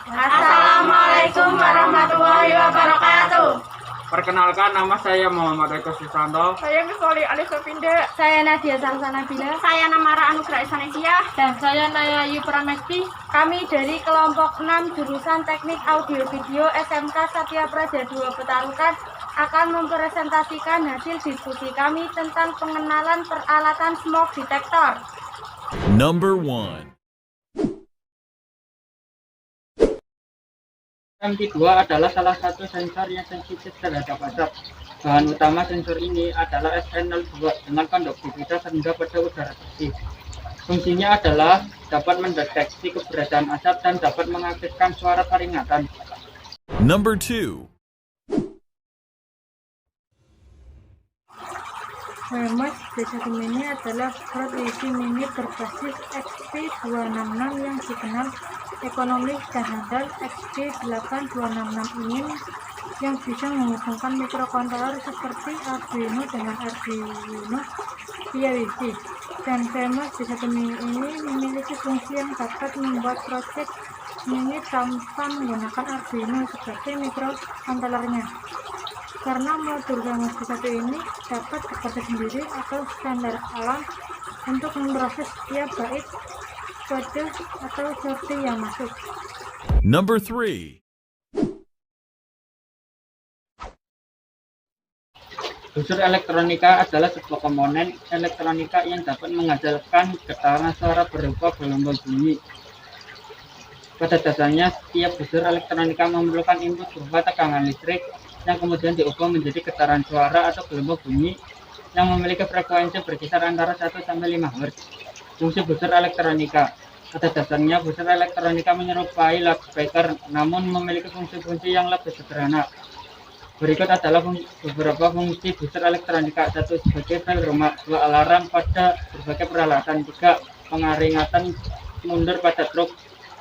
Assalamualaikum warahmatullahi wabarakatuh. Perkenalkan, nama saya Muhammad Eko Susanto. Saya Misoli Alisa Pinde. Saya Nadia Sangsana Bila. Saya Namara Anugrah Isanesia. Dan saya Naya Yu Pramesti. Kami dari kelompok 6 jurusan Teknik Audio Video SMK Satya Praja 2 Petarukan akan mempresentasikan hasil diskusi kami tentang pengenalan peralatan smoke detector. Number 1. MT2 adalah salah satu sensor yang sensitif terhadap asap. Bahan utama sensor ini adalah SN02 dengan konduktivitas rendah pada udara bersih. Fungsinya adalah dapat mendeteksi keberadaan asap dan dapat mengaktifkan suara peringatan. Number 2. Hemat B1 Mini adalah produksi mini berbasis XP266 yang dikenal ekonomis dan handal. XP8266 ini yang bisa menghubungkan mikrokontroler seperti Arduino dengan Arduino via Wi-Fi. Dan Hemat B1 Mini ini memiliki fungsi yang dapat membuat project mini tanpa menggunakan Arduino sebagai mikrokontrolernya. Karena modul Hemat B1 ini dapat bekerja sendiri atau standar alam untuk memproses setiap bait, kode, atau sorti yang masuk. Number 3. Buzzer elektronika adalah sebuah komponen elektronika yang dapat menghasilkan getaran suara berupa gelombang bunyi. Pada dasarnya, setiap buzzer elektronika memerlukan input berupa tegangan listrik yang kemudian diubah menjadi getaran suara atau gelombang bunyi yang memiliki frekuensi berkisar antara 1 sampai 5 Hz. Fungsi buzzer elektronika. Pada dasarnya, buzzer elektronika menyerupai loudspeaker namun memiliki fungsi-fungsi yang lebih sederhana. Berikut adalah beberapa fungsi buzzer elektronika. 1. Sebagai bel rumah. 2. Alarm pada berbagai peralatan. 3. Pengeringatan mundur pada truk.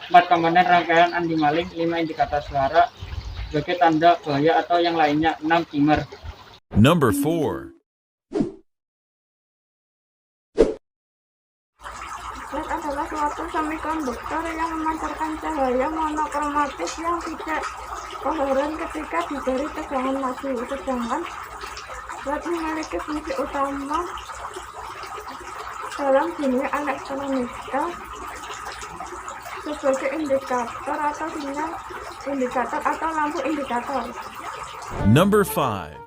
4. Komponen rangkaian anti maling. 5. Indikator suara sebagai tanda bahaya atau yang lainnya. 6. Timer. Number 4. LED adalah suatu semikonduktor yang memancarkan cahaya monokromatis yang tidak koheren ketika diberi tegangan maju. Sedangkan LED memiliki fungsi utama dalam dunia elektronika sebagai indikator atau sinyal indikator atau lampu indikator. Number 5.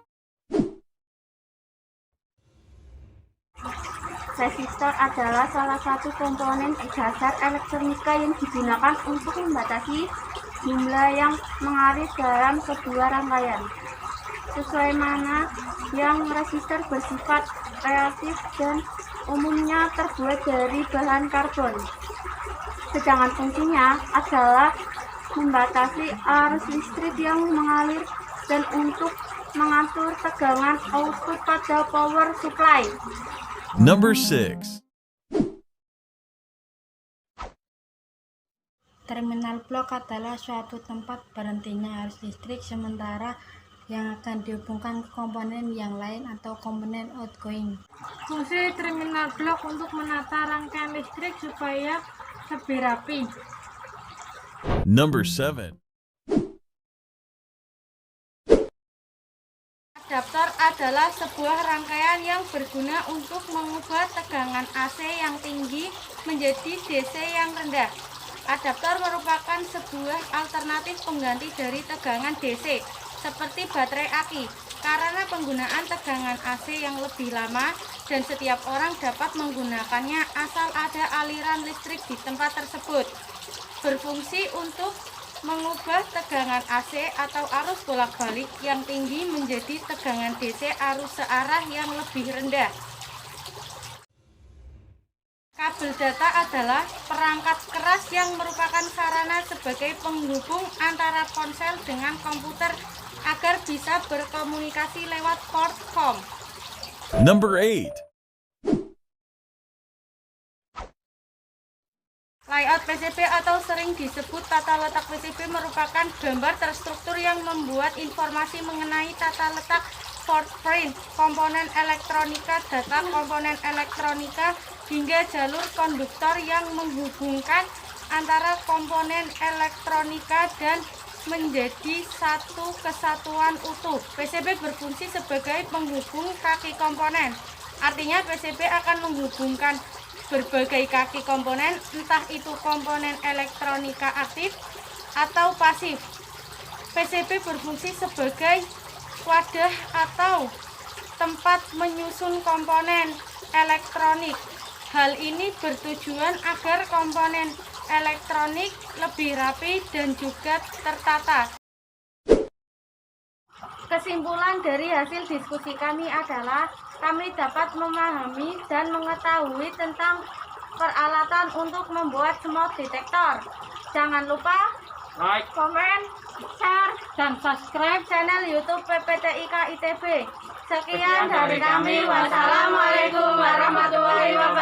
Resistor adalah salah satu komponen dasar elektronika yang digunakan untuk membatasi jumlah yang mengalir dalam sebuah rangkaian. Sesuai mana yang resistor bersifat reaktif dan umumnya terbuat dari bahan karbon. Sedangkan fungsinya adalah membatasi arus listrik yang mengalir dan untuk mengatur tegangan output pada power supply. Number 6. Terminal blok adalah suatu tempat berhentinya arus listrik sementara yang akan dihubungkan ke komponen yang lain atau komponen outgoing. Fungsi terminal blok untuk menata rangkaian listrik supaya lebih rapi. Number 7. Adaptor adalah sebuah rangkaian yang berguna untuk mengubah tegangan AC yang tinggi menjadi DC yang rendah. Adaptor merupakan sebuah alternatif pengganti dari tegangan DC, seperti baterai aki, karena penggunaan tegangan AC yang lebih lama dan setiap orang dapat menggunakannya asal ada aliran listrik di tempat tersebut. Berfungsi untuk mengubah tegangan AC atau arus bolak-balik yang tinggi menjadi tegangan DC arus searah yang lebih rendah. Kabel data adalah perangkat keras yang merupakan sarana sebagai penghubung antara ponsel dengan komputer agar bisa berkomunikasi lewat port COM. Number 8. Layout PCB atau sering disebut tata letak PCB merupakan gambar terstruktur yang membuat informasi mengenai tata letak footprint komponen elektronika, data komponen elektronika, hingga jalur konduktor yang menghubungkan antara komponen elektronika dan menjadi satu kesatuan utuh. PCB berfungsi sebagai penghubung kaki komponen. Artinya PCB akan menghubungkan berbagai kaki komponen, entah itu komponen elektronika aktif atau pasif. PCB berfungsi sebagai wadah atau tempat menyusun komponen elektronik. Hal ini bertujuan agar komponen elektronik lebih rapi dan juga tertata. Kesimpulan dari hasil diskusi kami adalah kami dapat memahami dan mengetahui tentang peralatan untuk membuat smoke detector. Jangan lupa Like, komen, share, Dan subscribe channel YouTube PPTIK ITB. Sekian dari kami. Wassalamualaikum warahmatullahi wabarakatuh.